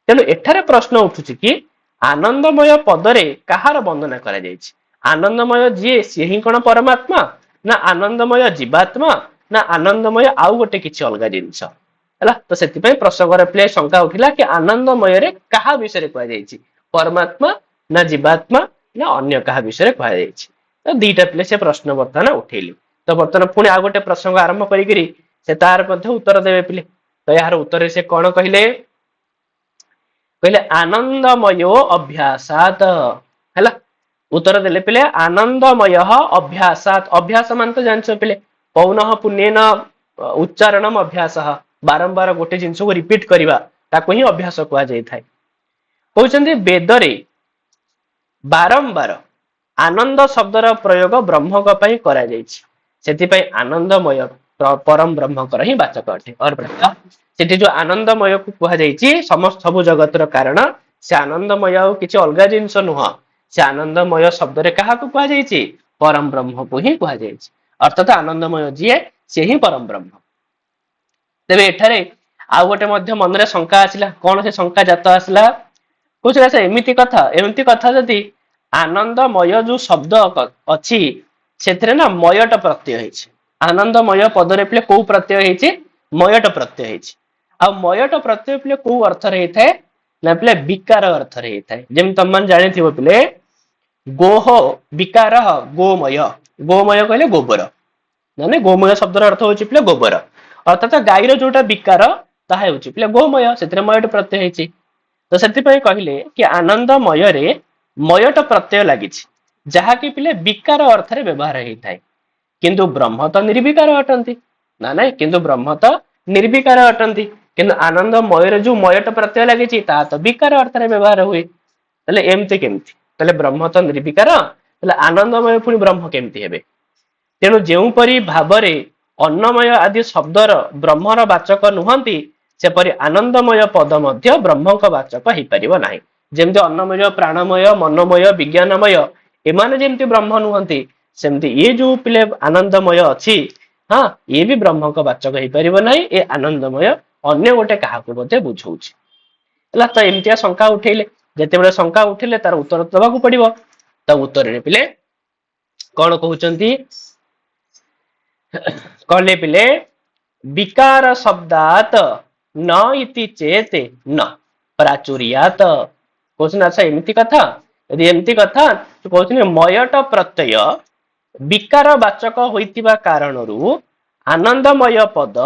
तेणु एठारे प्रश्न उठुछि कि आनंदमय पदरे कहार वंदना करा जाइछि आनंदमय जी सी ही कौन परमात्मा ना आनंदमय जीवात्मा ना आनंदमय आउ गोटे किछि अलगा जिंस हैला तो सेति पय प्रसंग रे प्ले शंका उठिला कि आनंदमय रे कहा विषय रे कहा जाइछि परमात्मा ना जीवात्मा ना अन्य कहा विषय रे कहा जाइछि तो दीटा प्ले से प्रश्न वर्तमान उठेली तो वर्तमान पुणी आ गोटे प्रसंग आरंभ करिगिरी से तार मध्ये उत्तर देबे पिले तो यार उत्तर से कौन कहले कहले आनंदमय अभ्यासात हैला उत्तर देले पिले आनंदमय अभ्यासात अभ्यास मान तो जानछ पिले पौनः पुण्येन उच्चारणम अभ्यास बारंबार गोटे जिंस को रिपीट करबा ताको ही अभ्यास कहा जाय थाय कहउचंदी वेद रे बारंबार आनंद शब्दर प्रयोग ब्रह्म को पई करा जायछि सेति पई आनंदमय परम ब्रह्मकर ही वाचक अटे और ब्रह्म सेठी जो आनंदमय को कुहा जाईची समस्त सब जगतर कारण से आनंदमय आ किछि अलगा जिंस नुह से आनंदमय शब्द रे कहा को कुहा जाईची परम ब्रह्म को ही कुहा जाईची अर्थात आनंदमय जीए से ही परम ब्रह्म तेबे एठारे आ गोटे मध्य मन रे शंका आसिला कोन से शंका जात आसिला कुछ से एमिति कथा जदि आनंदमय जो शब्द अछि सेथरे ना मयट प्रत्यय हेछि आनंदमय पद रे प्ले को प्रत्यय हेछि मयट प्रत्यय हेछि आ मयट प्रत्यय प्ले को अर्थ रे हेथाय ना प्ले विकार अर्थ रे हेथाय जेम तम मन जानिथिबो प्ले गोह विकार गोमय गोमय कहले गोबर माने गोमय शब्दर अर्थ होछि प्ले गोबर अर्थात गाईर जोटा विकार ताहा होछि प्ले गोमय सेथरे मयट प्रत्यय हेछि तो सेति पय कहिले कि आनंदमय रे मयट प्रत्यय लागिछि जहा कि पिले विकार अर्थ रे व्यवहार हेथाय किंतु ब्रह्म तो निर्विकार अटंती ना नहीं किंतु ब्रह्म तो निर्विकार अटंती किंतु आनंदमय रे जो मयट प्रत्यय लागिछि ता तो विकार अर्थ रे व्यवहार हुए तले एमते केमती तले ब्रह्म तो निर्विकार तले आनंदमय पुनी ब्रह्म केमती हेबे तेणु जेउपरी भावरे अन्नमय आदि शब्दर ब्रह्मर वाचक नुहंती सेपरि आनंदमय पद मध्य ब्रह्मक वाचक हेइ परिबो नाही जेमति अन्नमय प्राणमय मनोमय विज्ञानमय एमाने जेमति ब्रह्म नुहंती सेमति ये जो पिले आनंदमय अछि हां ये भी ब्रह्मक वाचक हेइ परिबो नाही ए आनंदमय अन्य गोटे काहाको बोते बुझौछि हला त एमतिया शंका उठेले जेतेबेले शंका उठिले तार उत्तर दबाकू पड़िबो त उत्तर रे पिले कोन कहउचंती कहले पिले विकार शब्दात न इति चेत न प्राचुर्यात क्वेश्चन अच्छा एमती कथा यदि एमती कथा तो कहउछनी मयट प्रत्यय विकार वाचक होइतिबा कारणरू आनंदमय पद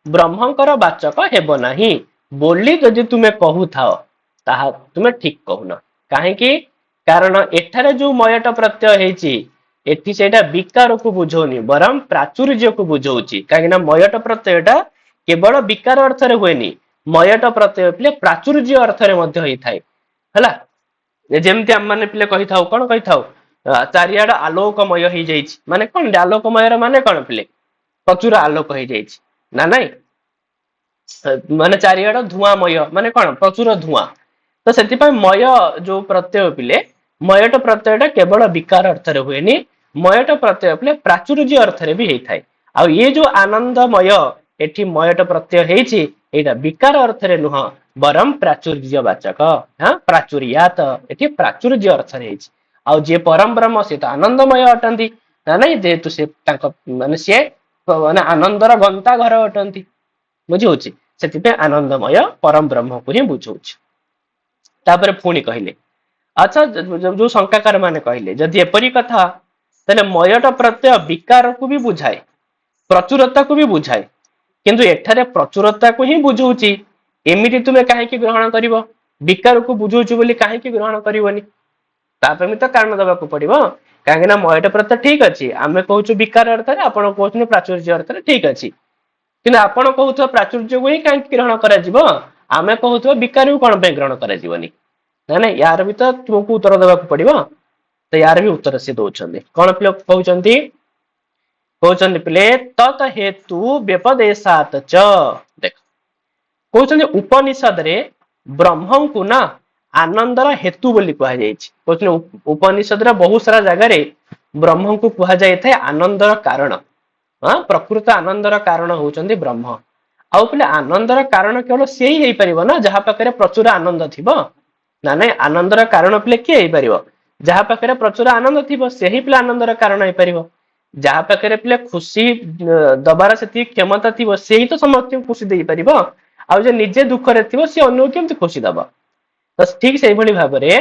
ब्रह्मंकर वाचक हेबो नाही बोली जदि तुमे कहू थाओ ताहा तुमे ठीक कहून काहे कि कारण एठारे जो मयट प्रत्यय हेछि एठी सेटा विकार को बुझौनी बरम प्राचुर्य को बुझौछि काहे ना मयट प्रत्ययटा केवल विकार अर्थ रे होएनी मयट प्रत्यय पिले प्राचुर्य अर्थ रे मध्य होई थाए हला जेमति हम माने पिले कहि थाउ कोन कहि थाउ चारियाड आलोकमय ही जाइछि माने कोन आलोकमय रे माने कोन पिले प्रचुर आलोक ही जाइछि ना नाही माने चारियाड धुआमय माने कोन प्रचुर धुआं तो सेति पय मय जो प्रत्यय पिले मयट प्रत्ययटा केवल विकार अर्थ रे होएनी मयट प्रत्यय पिले प्राचुर्य अर्थ रे भी हेइ थाए आ ये जो आनंदमय एठी मयट प्रत्यय हेछि एटा विकार अर्थ रे नुह बरम प्राचुर्य वाचक हां प्राचुर्यात एठी प्राचुर्य अर्थ रे हेछि आ जे परम ब्रह्म से तो आनंदमय अटंती ना नहीं जेहेतु से तांको माने से माने आनंदर गंता घर अटंती बुझी होछि सेति पे आनंदमय परम ब्रह्म को ही बुझौछि तापर पुणी कहले अच्छा जो शंकाकार माने कहले जदि एपरी कथा तने मयट प्रत्यय विकार को भी बुझाए प्रचुरता को भी बुझाए किंतु एठारे प्रचुरता को ही बुझौछि एमिति तुमे काहे कि ग्रहण करिवो विकार को बुझौछि बोली काहे कि ग्रहण करिवोनी तापर मी तो कारण दबा को पड़िबो काहे ना मयट प्रत्यय ठीक अछि आमे कहउछु विकार अर्थ रे आपण कहउछु प्राचुर्य अर्थ रे ठीक अछि किंतु आपण कहउछु प्राचुर्य को ही काहे कि ग्रहण करा जिवो आमे कहउछु विकार को कोन पे ग्रहण करा जिवोनी ना ना यार भी तो तुमको उत्तर दबा को पड़िबो तो यार भी उत्तर से दउछन्ते कोन पिले कहउछन्ती कहउछन्ती पिले तत हेतु व्यपदेशात च देख कहउछन्ती उपनिषद रे ब्रह्म को ना आनंदर हेतु बोली कहा जायछि कहउछन्ती उपनिषद रे बहुत सारा जगह रे ब्रह्म को कहा जाय थाए आनंदर कारण हां प्रकृत आनंदर कारण होउछन्ती ब्रह्म आउ पिले आनंदर कारण केवल सेही हेइ परिबो ना जहा पाखरे प्रचुर आनंद थिबो ना नहीं आनंदर कारण पिले के हेइ परिबो जहा पाखरे प्रचुर आनंद थिबो सेही पिले आनंदर कारण हेइ परिबो जहा पाखरे पिले खुशी दबार सेती क्षमता थिबो सेही तो समस्त खुशी देई परिबो आ जे निजे दुख रे थिबो से अन्य केमति खुशी दबो तो ठीक सेही भली भाबरे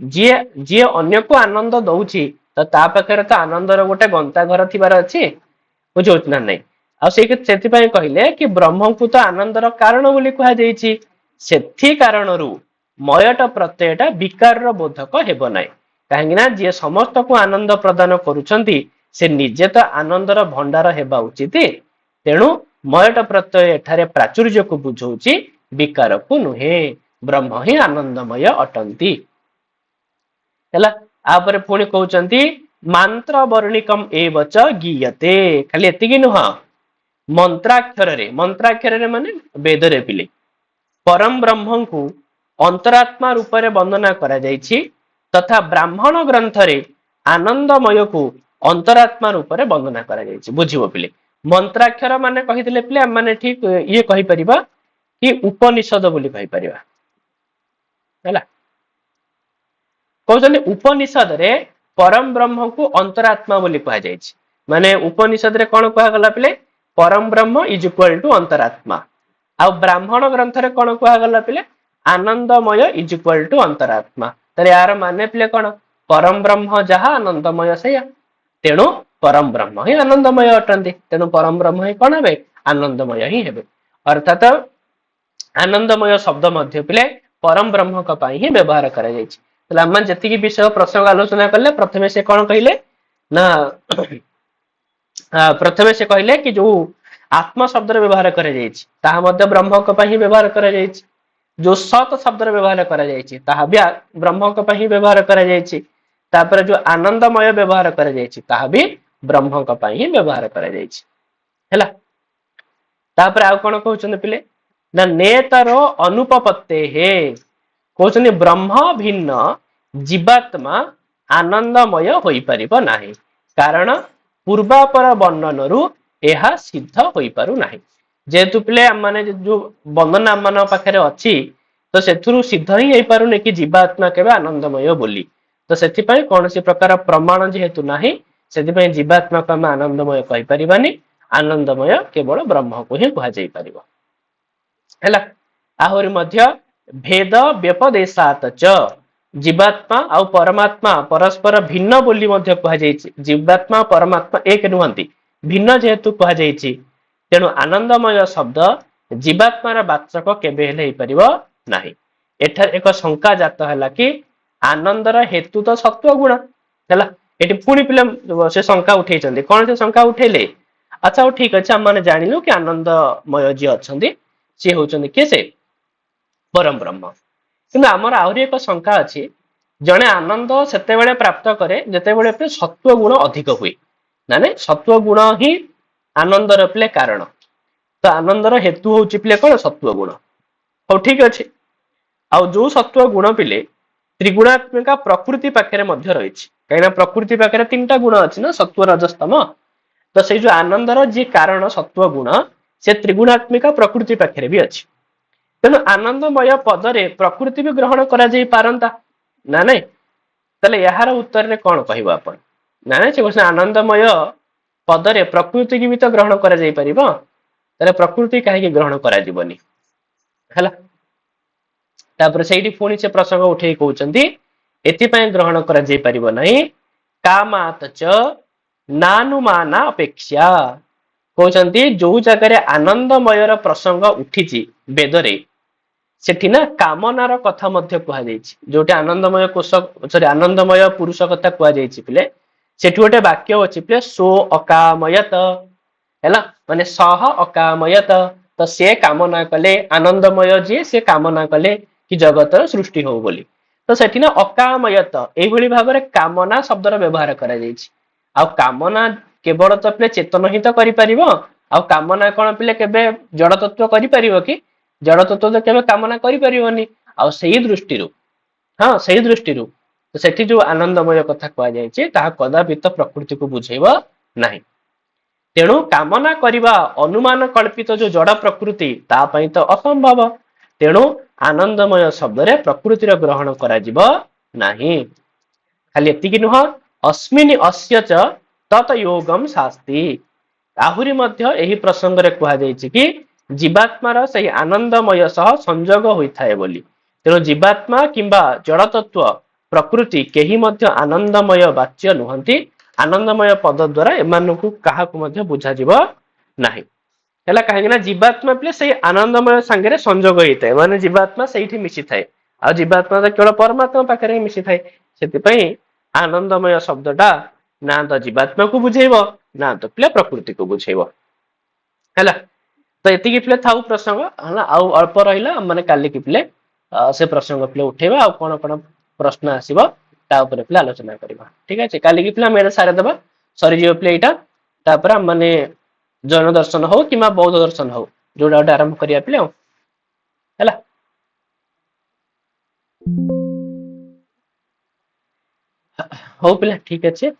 जे जे अन्य को आनंद दउछि तो ता पाखरे तो आनंदर गोटे गंता घर थिबार अछि बुझौछ ना नहीं आ सेति पय कहिले कि ब्रह्म को तो आनंदर कारण बोली कहा जायछि सेथि कारणरू मयट प्रत्ययटा विकार बोधक हेबो नाही काहेकि ना जे समस्त को आनंद प्रदान करूछंती से निजे तो आनंदर भंडार हेबा उचित तेणु मयट प्रत्यय एठारे प्राचुर्य को बुझौछि विकार को नुहे ब्रह्म ही आनंदमय अटंती हला आपर पुणी कहउचंती मंत्र वर्णिकम एव च गीयते खाली एतिकी नुह मंत्राक्षर रे माने वेद रे पिले परम ब्रह्म को अंतरात्मा रूप में वर्णना करा जायछि तथा ब्राह्मण ग्रंथ रे आनंदमय को अंतरात्मा रूप में वर्णना करा जायछि बुझिबो पिले मंत्राक्षर माने कहिथिले पिले माने ठीक ये कहि परिबा कि उपनिषद बोली कहि परिबा हैला कहउछन उपनिषद रे परम ब्रह्म को अंतरात्मा बोली कहा जायछि माने उपनिषद रे कोन कहा गला पिले परम ब्रह्म इज इक्वल टू अंतरात्मा आ ब्राह्मण ग्रंथ रे कोन कहा गला पिले आनंदमय इज इक्वल टू अंतरात्मा तर यार माने पिले कोन परम ब्रह्म जहा आनंदमय से तेणु परम ब्रह्म ही आनंदमय अटंती तेणु परम ब्रह्म ही कोन हेबे आनंदमय ही हेबे अर्थात आनंदमय शब्द मध्य पिले परम ब्रह्म का पाई ही व्यवहार करा जायछि तले हम जति विषय प्रसंग आलोचना करले प्रथमे से कोन कहिले ना प्रथमे से कहले कि जो आत्मा शब्द व्यवहार करा जायछि ताहा मध्य ब्रह्म का पाई ही व्यवहार करा जायछि जो सत शब्द व्यवहार करा जायछि ताहा भी ब्रह्म का पाई ही व्यवहार करा जायछि तापर जो आनंदमय व्यवहार करा जायछि ताहा भी ब्रह्म का पाई ही व्यवहार करा जायछि हैला तापर आ कोन कहउछन पिले ना नेतरो अनुपपत्ते हे कहउछन ब्रह्म भिन्न जीवात्मा आनंदमय होई परिबो नाही कारण पूर्वापर वर्णनरु यह सिद्ध होई पारु नाही जेतु पिले माने जो वर्णना मान पाखरे अछि तो सेथुरु सिद्ध ही होई पारुने कि जीवात्मा केबे आनंदमय बोली तो सेथि पय कोनसी प्रकार प्रमाण जेहेतु नाही सेथि पय जीवात्मा को हम आनंदमय कहि परिबानी आनंदमय केवल ब्रह्म को ही कहा जाई परिबो हैला आहुरी मध्य भेद व्यपदेशात च जीवात्मा और परमात्मा परस्पर भिन्न बोली मध्य कहा जायछि जीवात्मा परमात्मा एक नुहंती भिन्न जेहेतु कहा जायछि तेणु आनंदमय शब्द जीवात्मार वाचक केबे हेले परिबो नाही एठर एक शंका जात हैला कि आनंदर हेतु तो सत्व गुण हैला एठी पुणी पिले से शंका उठेइछन्ती कोन से शंका उठेले अच्छा ठीक अछि हम माने जानिलु कि आनंदमय जी अछन्ती से होचन्ती के से परम ब्रह्म किंतु आमर आहुरी एक शंका अछि जने आनंद सेते बेले प्राप्त करे जेते बेले पे सत्व गुण अधिक हुए माने सत्व गुण ही आनंदर प्ले कारण तो आनंदर हेतु होउची प्ले कोन सत्व गुण हो ठीक अछि आ जो सत्व गुण पिले त्रिगुणात्मिक प्रकृति पाखरे मध्य रहिछि काइना प्रकृति पाखरे तीनटा गुण अछि ना सत्व रजस तम तो से जो आनंदर जे कारण सत्व गुण से त्रिगुणात्मिक प्रकृति पाखरे भी अछि तेणु आनंदमय पदरे प्रकृति भी ग्रहण करा जाई पारंता ना नहीं तले यार उत्तर रे कोन कहबो आपण ना नहीं से क्वेश्चन आनंदमय पदरे प्रकृति की भी तो ग्रहण करा जाई परिबो तले प्रकृति काहे के ग्रहण करा जीवनी हला तापर सेठी पुणी से प्रसंग उठे कहउचंती एति पय ग्रहण करा जाई परिबो नहीं कामात च नानुमाना अपेक्षा कहउचंती जो जगह रे आनंदमयर प्रसंग उठिची वेदरे सेठी ना कामनार कथा मध्य कहा जायछि जोटे आनंदमय कोश सॉरी आनंदमय पुरुष कथा कहा जायछि पिले सेठी गोटे वाक्य अछि पिले सो अकामयत हैला माने सह अकामयत तो से कामना कले आनंदमय जे से कामना कले कि जगतर सृष्टि हो बोली तो सेठी ना अकामयत एई भली भाबरे कामना शब्दर व्यवहार करा जायछि आ कामना केवल तो पिले चेतन ही तो करि परिबो आ कामना कोन पिले केबे जड़ तत्व करि परिबो कि जड़ तत्व तो केबे कामना करि परिबोनी आ सही दृष्टि रु हां सही दृष्टि रु तो सेठी जो आनंदमय कथा कहा जायछि ताहा कदापि तो प्रकृति को बुझेबो नाही तेणु कामना करिबा अनुमान कल्पित जो जड़ प्रकृति ता पई तो असंभव तेणु आनंदमय शब्द रे प्रकृति रो ग्रहण करा जिवो नाही खाली एतिकी नुह अस्मिन् अस्य च तत योगम शास्ति आहुरी मध्य एही प्रसंग रे कहा जायछि कि जीवात्मार सही आनंदमय सह संयोग होइथाय बोली तेणु जीवात्मा किंबा जड़ तत्व प्रकृति केही मध्य आनंदमय वाच्य नुहंती आनंदमय पद द्वारा एमानकु काहाकु मध्य बुझा जिवो नाही हैला काहे ना जीवात्मा प्ले सही आनंदमय संगे संयोग होइथाय माने जीवात्मा सहीठी मिसी थाए आ जीवात्मा तो केवल परमात्मा पाखरे मिसी थाए सेति पई आनंदमय शब्दटा ना तो जीवात्मा को बुझेइबो ना तो प्ले प्रकृति को बुझेइबो हैला तो एतिकी प्ले थाउ प्रसंग हला आउ अल्प रहिला माने काली की प्ले से प्रसंग प्ले उठेबा आ कोन कोन प्रश्न आसीबो ता ऊपर प्ले आलोचना करबा ठीक আছে काली की प्ले मेरे सारे दबा सरी जियो प्ले इटा तापर माने जैन दर्शन हो कि बौद्ध दर्शन हो जोड़ा गोटे आरंभ करिया पिले हैला। हो पिला ठीक अच्छे।